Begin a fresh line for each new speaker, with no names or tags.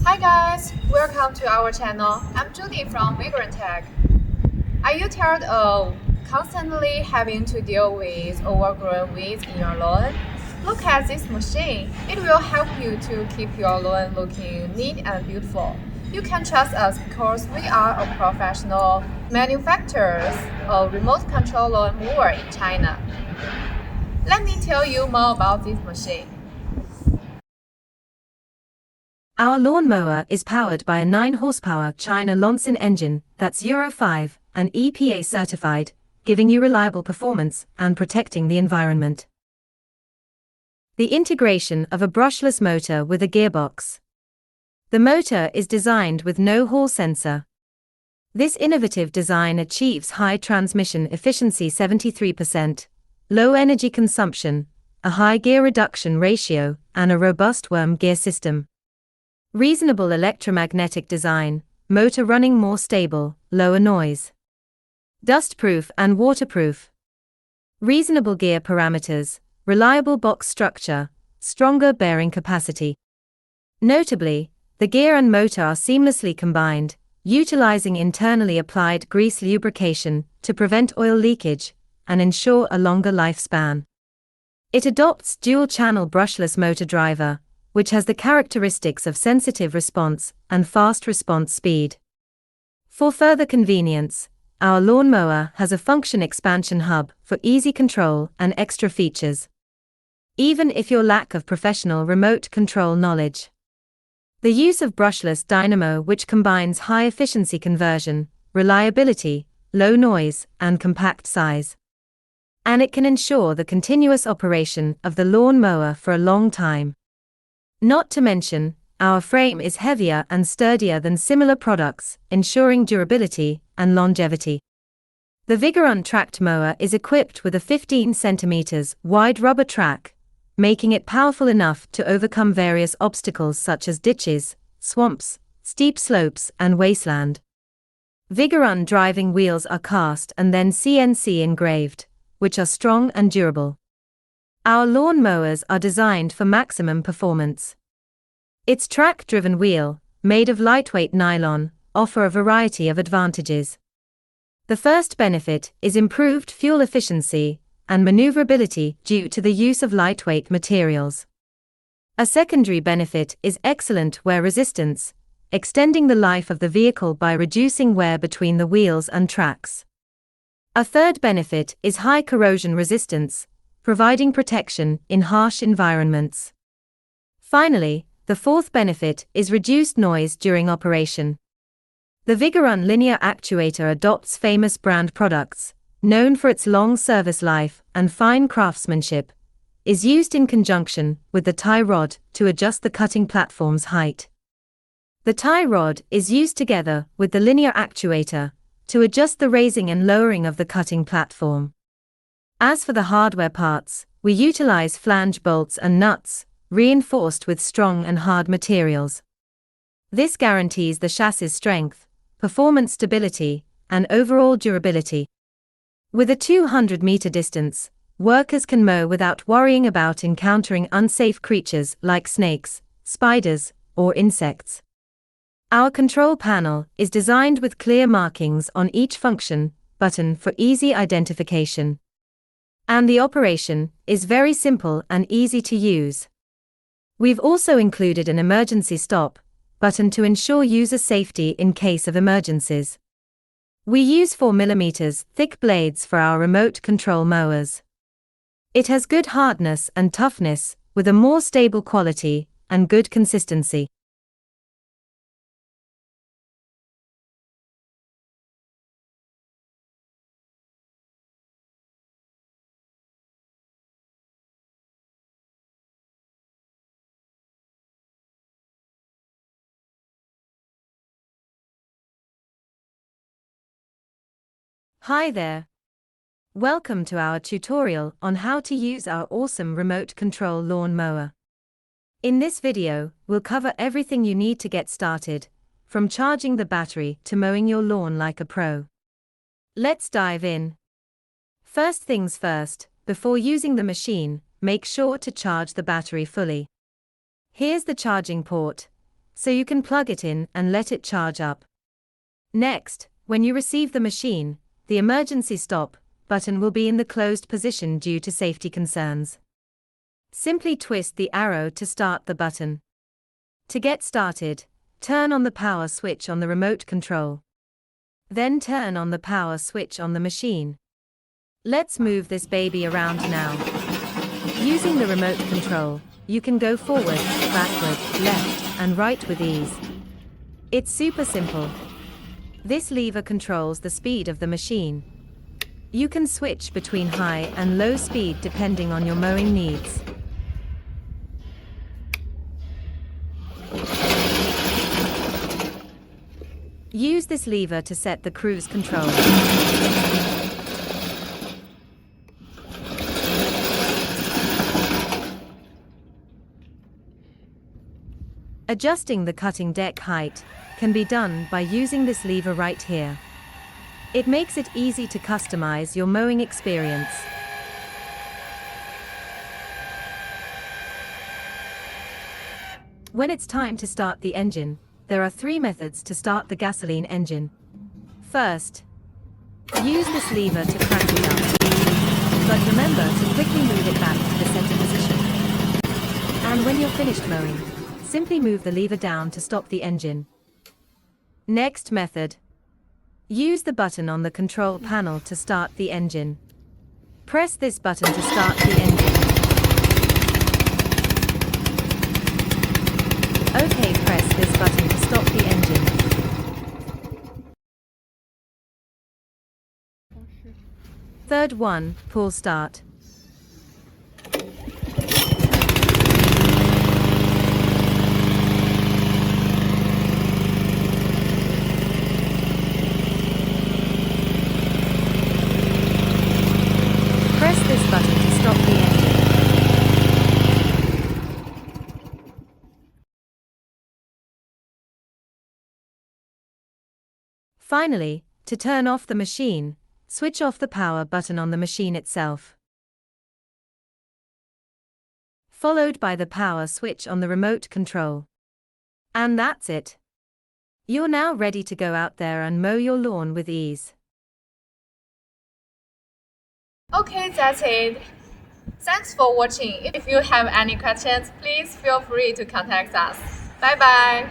Hi guys, welcome to our channel. I'm Judy from Migrant Tech. Are you tired of constantly having to deal with overgrown weeds in your lawn? Look at this machine. It will help you to keep your lawn looking neat and beautiful. You can trust us because we are a professional manufacturers of remote control lawn mower in China. Let me tell you more about this machine.
Our lawnmower is powered by a 9-horsepower China Lonsin engine that's Euro 5 and EPA certified, giving you reliable performance and protecting the environment. The integration of a brushless motor with a gearbox. The motor is designed with no Hall sensor. This innovative design achieves high transmission efficiency 73%, low energy consumption, a high gear reduction ratio, and a robust worm gear system. Reasonable electromagnetic design, motor running more stable, lower noise. Dustproof and waterproof. Reasonable gear parameters, reliable box structure, stronger bearing capacity. Notably, the gear and motor are seamlessly combined, utilizing internally applied grease lubrication to prevent oil leakage and ensure a longer lifespan. It adopts dual-channel brushless motor driver, which has the characteristics of sensitive response and fast response speed. For further convenience, our lawnmower has a function expansion hub for easy control and extra features. Even if your lack of professional remote control knowledge. The use of brushless dynamo, which combines high efficiency conversion, reliability, low noise, and compact size. And it can ensure the continuous operation of the lawnmower for a long time. Not to mention, our frame is heavier and sturdier than similar products, ensuring durability and longevity. The Vigorun tracked mower is equipped with a 15 cm wide rubber track, making it powerful enough to overcome various obstacles such as ditches, swamps, steep slopes, and wasteland. Vigorun driving wheels are cast and then CNC engraved, which are strong and durable. Our lawn mowers are designed for maximum performance. Its track-driven wheel, made of lightweight nylon, offer a variety of advantages. The first benefit is improved fuel efficiency and maneuverability due to the use of lightweight materials. A secondary benefit is excellent wear resistance, extending the life of the vehicle by reducing wear between the wheels and tracks. A third benefit is high corrosion resistance, providing protection in harsh environments. Finally, the fourth benefit is reduced noise during operation. The Vigorun linear actuator adopts famous brand products, known for its long service life and fine craftsmanship, is used in conjunction with the tie rod to adjust the cutting platform's height. The tie rod is used together with the linear actuator to adjust the raising and lowering of the cutting platform. As for the hardware parts, we utilize flange bolts and nuts, reinforced with strong and hard materials. This guarantees the chassis strength, performance stability, and overall durability. With a 200-meter distance, workers can mow without worrying about encountering unsafe creatures like snakes, spiders, or insects. Our control panel is designed with clear markings on each function button for easy identification. And the operation is very simple and easy to use. We've also included an emergency stop button to ensure user safety in case of emergencies. We use 4 mm thick blades for our remote control mowers. It has good hardness and toughness, with a more stable quality and good consistency. Hi there. Welcome to our tutorial on how to use our awesome remote control lawn mower. In this video, we'll cover everything you need to get started, from charging the battery to mowing your lawn like a pro. Let's dive in. First things first, before using the machine, make sure to charge the battery fully. Here's the charging port. so you can plug it in and let it charge up. Next, when you receive the machine, the emergency stop button will be in the closed position due to safety concerns. Simply twist the arrow to start the button. To get started, turn on the power switch on the remote control. Then turn on the power switch on the machine. Let's move this baby around now. Using the remote control, you can go forward, backward, left, and right with ease. It's super simple. This lever controls the speed of the machine. You can switch between high and low speed depending on your mowing needs. Use this lever to set the cruise control. Adjusting the cutting deck height can be done by using this lever right here. It makes it easy to customize your mowing experience. When it's time to start the engine, there are 3 methods to start the gasoline engine. First, use this lever to crank it up, but remember to quickly move it back to the center position. And when you're finished mowing, simply move the lever down to stop the engine. Next method. Use the button on the control panel to start the engine. Press this button to start the engine. OK, press this button to stop the engine. Third one, pull start. Press this button to stop the engine. Finally, to turn off the machine, switch off the power button on the machine itself, followed by the power switch on the remote control. And that's it. You're now ready to go out there and mow your lawn with ease.
Okay, that's it. Thanks for watching. If you have any questions, please feel free to contact us. Bye bye.